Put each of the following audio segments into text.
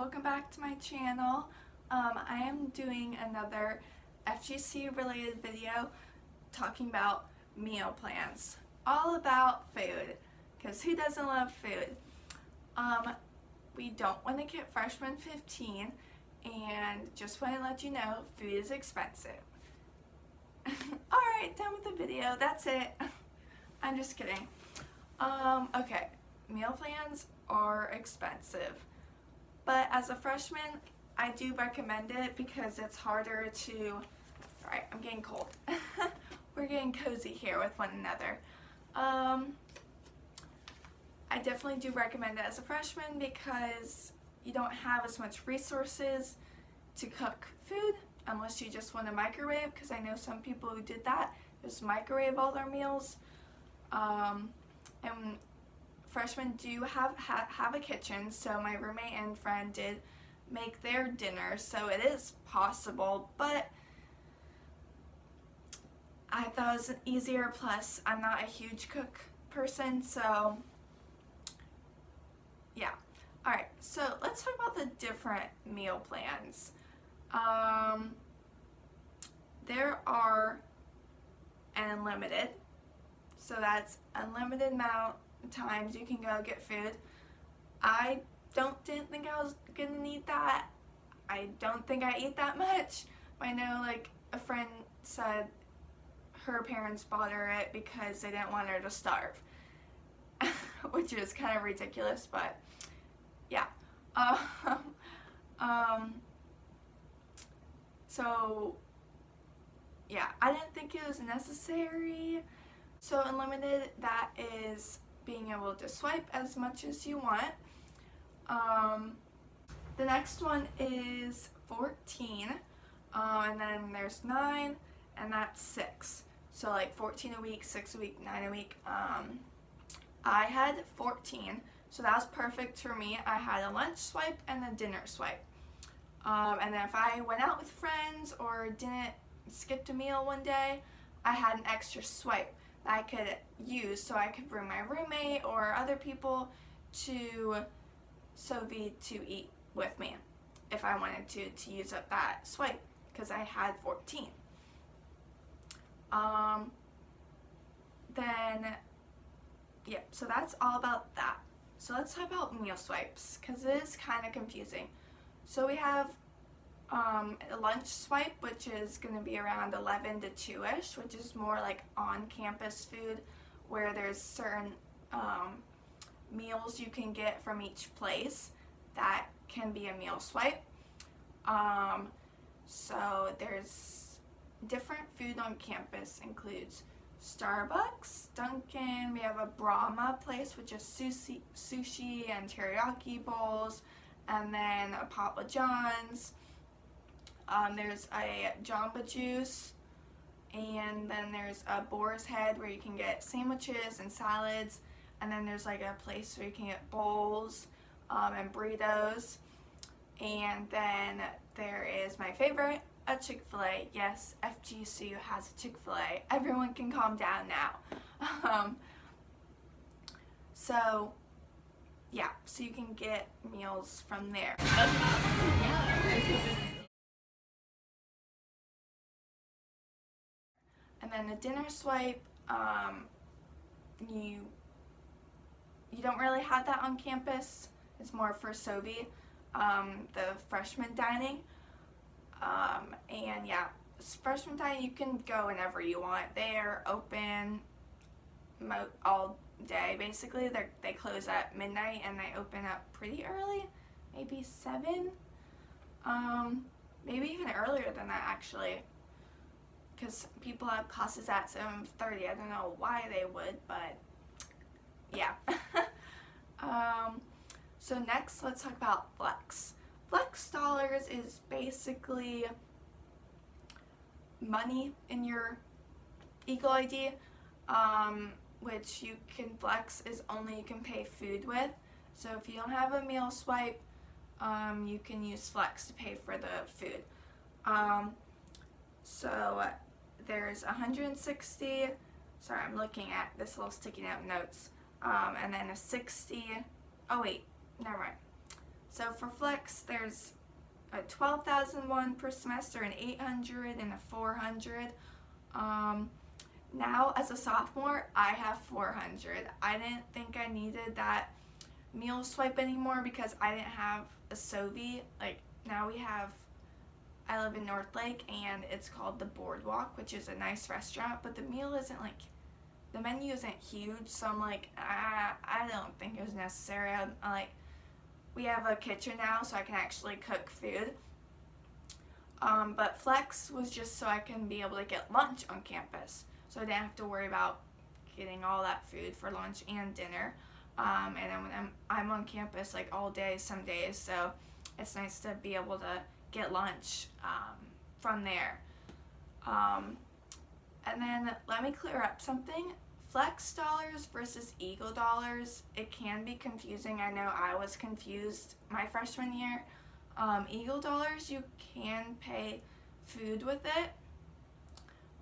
welcome back to my channel. I am doing another FGCU related video talking about meal plans. All about food, because who doesn't love food? We don't want to get freshman 15, and just want to let you know food is expensive. Alright, done with the video. That's it. I'm just kidding. Okay, meal plans are expensive. But as a freshman, I do recommend it because it's harder to, alright, I'm getting cold. We're getting cozy here with one another. I definitely do recommend it as a freshman because you don't have as much resources to cook food unless you just want to microwave, because I know some people who did that, just microwave all their meals. And freshmen do have a kitchen, so my roommate and friend did make their dinner, so it is possible, but I thought it was easier, plus I'm not a huge cook person, so yeah. Alright, so let's talk about the different meal plans. There are an unlimited, so that's unlimited amount times you can go get food. I didn't think I was gonna need that. I don't think I eat that much. I know, like, a friend said her parents bought her it because they didn't want her to starve, which is kind of ridiculous, but yeah. So yeah, I didn't think it was necessary. So unlimited, that is being able to swipe as much as you want. The next one is 14, and then there's 9, and that's 6. So like 14 a week, 6 a week, 9 a week. I had 14, so that was perfect for me. I had a lunch swipe and a dinner swipe. And then if I went out with friends or skipped a meal one day, I had an extra swipe that I could use, so I could bring my roommate or other people to Sophie to eat with me if I wanted to use up that swipe, because I had 14. Then yep, so that's all about that. So let's talk about meal swipes, because it is kind of confusing. So we have a lunch swipe, which is going to be around 11 to 2-ish, which is more like on-campus food, where there's certain meals you can get from each place that can be a meal swipe. So there's different food on campus, includes Starbucks, Dunkin', we have a Brahma place, which is sushi and teriyaki bowls, and then a Papa John's. There's a Jamba Juice, and then there's a Boar's Head where you can get sandwiches and salads, and then there's like a place where you can get bowls and burritos, and then there is my favorite, a Chick-fil-A. Yes, FGCU has a Chick-fil-A. Everyone can calm down now. So yeah, so you can get meals from there. And then the dinner swipe, you don't really have that on campus. It's more for Sophie, the freshman dining. And yeah, freshman dining, you can go whenever you want. They are open all day, basically. They close at midnight and they open up pretty early, maybe 7, maybe even earlier than that actually, because people have classes at 7:30. I don't know why they would, but yeah. So next, let's talk about Flex. Flex dollars is basically money in your Eagle ID, which you can flex is only you can pay food with. So if you don't have a meal swipe, you can use Flex to pay for the food. So there's 160, sorry, I'm looking at this little sticky note notes, and then a 60, oh wait, never mind. So for Flex, there's a 12,000 one per semester, an 800, and a 400. Now as a sophomore, I have 400. I didn't think I needed that meal swipe anymore because I didn't have a Sovi. Like now I live in Northlake and it's called the Boardwalk, which is a nice restaurant, but the meal isn't like, the menu isn't huge, so I'm like, I don't think it was necessary. We have a kitchen now, so I can actually cook food. But Flex was just so I can be able to get lunch on campus, so I didn't have to worry about getting all that food for lunch and dinner. And then when I'm on campus like all day, some days, so it's nice to be able to get lunch from there. And then let me clear up something. Flex dollars versus Eagle dollars, it can be confusing. I know I was confused my freshman year. Eagle dollars, you can pay food with it,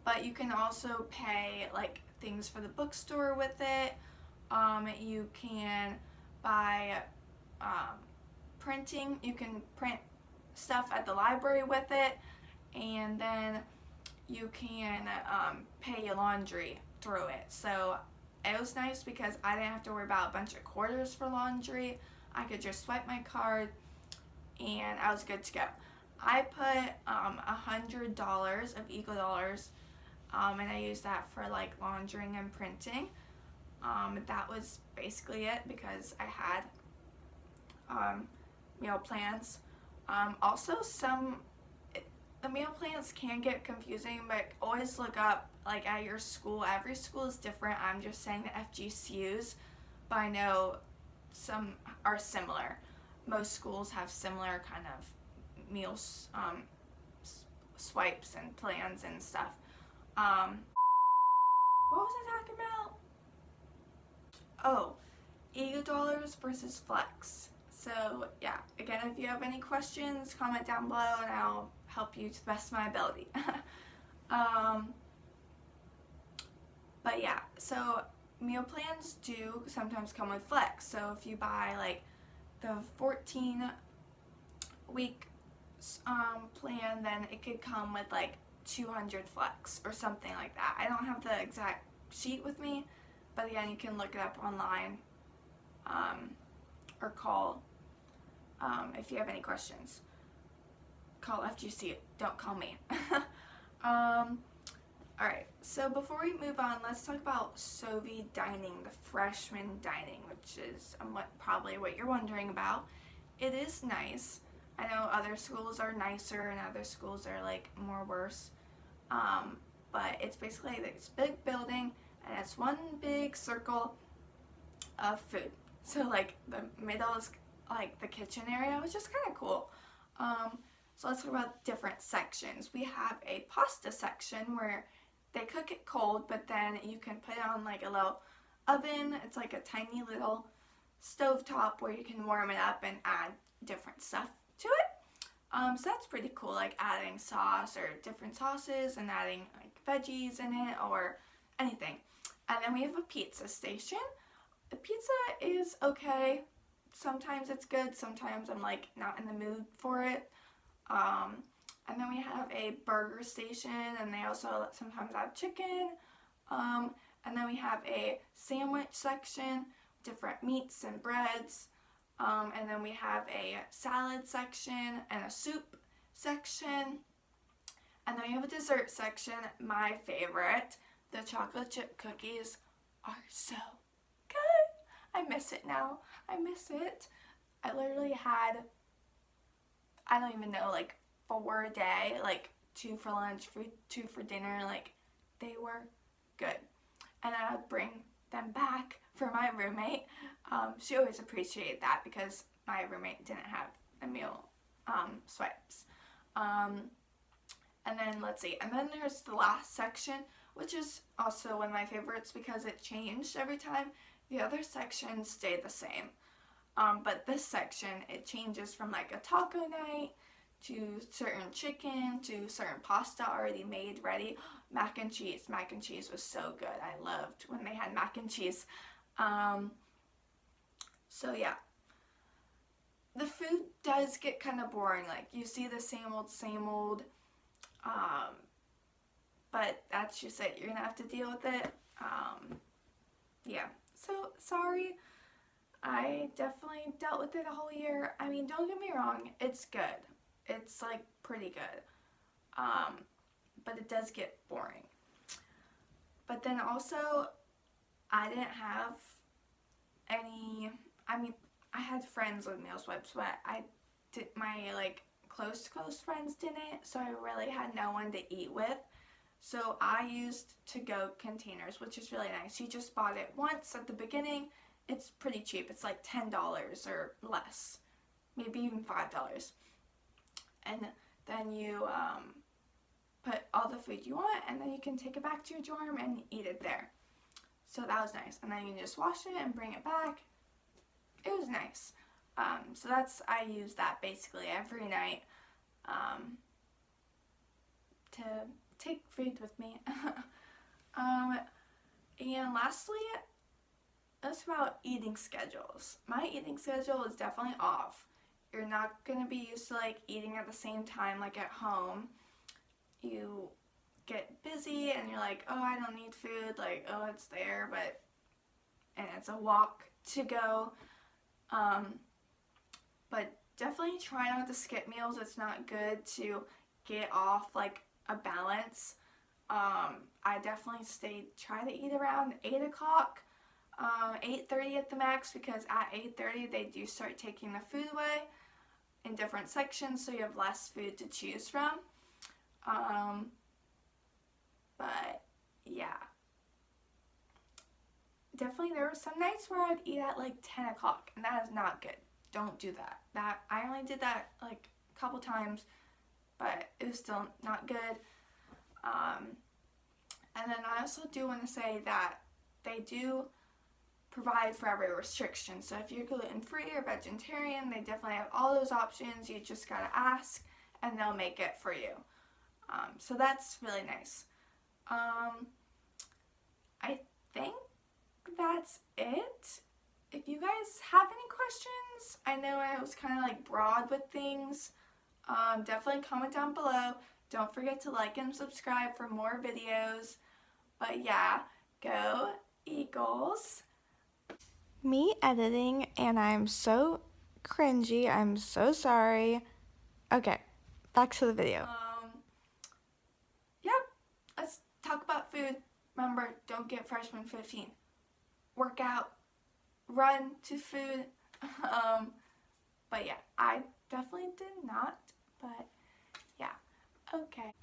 but you can also pay like things for the bookstore with it. You can buy printing. You can print stuff at the library with it, and then you can pay your laundry through it. So it was nice because I didn't have to worry about a bunch of quarters for laundry. I could just swipe my card and I was good to go. I put $100 of Eagle dollars and I used that for like laundering and printing. That was basically it because I had meal plans. Also, the meal plans can get confusing, but always look up like at your school. Every school is different. I'm just saying the FGCUs, but I know some are similar. Most schools have similar kind of meals, swipes and plans and stuff. What was I talking about? Oh, Eagle dollars versus Flex. So yeah, again, if you have any questions, comment down below and I'll help you to the best of my ability. But yeah, so meal plans do sometimes come with Flex. So if you buy like the 14-week plan, then it could come with like 200 Flex or something like that. I don't have the exact sheet with me, but again, you can look it up online or call if you have any questions. Call FGCU, don't call me. Alright, so before we move on, let's talk about Sovi dining, the freshman dining, which is probably what you're wondering about. It is nice. I know other schools are nicer and other schools are like more worse. But it's basically this big building and it's one big circle of food. So like the middle is like the kitchen area, which is kind of cool. So let's talk about different sections. We have a pasta section where they cook it cold, but then you can put it on like a little oven. It's like a tiny little stovetop where you can warm it up and add different stuff to it. So that's pretty cool, like adding sauce or different sauces and adding like veggies in it or anything. And then we have a pizza station. The pizza is okay. Sometimes it's good, sometimes I'm like not in the mood for it. And then we have a burger station and they also sometimes have chicken. And then we have a sandwich section, different meats and breads. And then we have a salad section and a soup section. And then we have a dessert section, my favorite. The chocolate chip cookies are so good. I miss it now. I miss it. I literally had, I don't even know, like 4 a day, like 2 for lunch, 2 for dinner. Like they were good. And I would bring them back for my roommate. She always appreciated that because my roommate didn't have a meal swipes. And then let's see, and then there's the last section, which is also one of my favorites because it changed every time. The other sections stay the same. But this section, it changes from like a taco night to certain chicken to certain pasta already made ready. Mac and cheese. Mac and cheese was so good. I loved when they had mac and cheese. So yeah. The food does get kind of boring. Like, you see the same old, but that's just it. You're gonna have to deal with it. Yeah, so sorry. I definitely dealt with it a whole year. I mean, don't get me wrong, it's good. It's like pretty good. But it does get boring. But then also, I didn't have any, I mean, I had friends with meal swipes, but my like close friends didn't, so I really had no one to eat with. So I used to-go containers, which is really nice. You just bought it once at the beginning. It's pretty cheap. It's like $10 or less, maybe even $5. And then you put all the food you want, and then you can take it back to your dorm and eat it there. So that was nice. And then you can just wash it and bring it back. It was nice. So I use that basically every night to take food with me. And lastly, it's about eating schedules. My eating schedule is definitely off. You're not going to be used to like eating at the same time like at home. You get busy and you're like, oh, I don't need food, like, oh, it's there, and it's a walk to go. But definitely try not to skip meals. It's not good to get off like a balance. I definitely try to eat around 8 o'clock, 8:30 at the max, because at 8:30 they do start taking the food away in different sections, so you have less food to choose from. But yeah, definitely there were some nights where I'd eat at like 10 o'clock, and that is not good. Don't do that. I only did that like a couple times, but it was still not good. And then I also do want to say that they do provide for every restriction. So if you're gluten-free or vegetarian, they definitely have all those options. You just gotta ask, and they'll make it for you. So that's really nice. I think that's it. If you guys have any questions, I know I was kind of like broad with things, definitely comment down below. Don't forget to like and subscribe for more videos. But yeah, go Eagles. Me editing, and I'm so cringy. I'm so sorry. Okay, back to the video. Yep, let's talk about food. Remember, don't get freshman 15. Work out, run to food. But yeah, I definitely did not. But yeah, okay.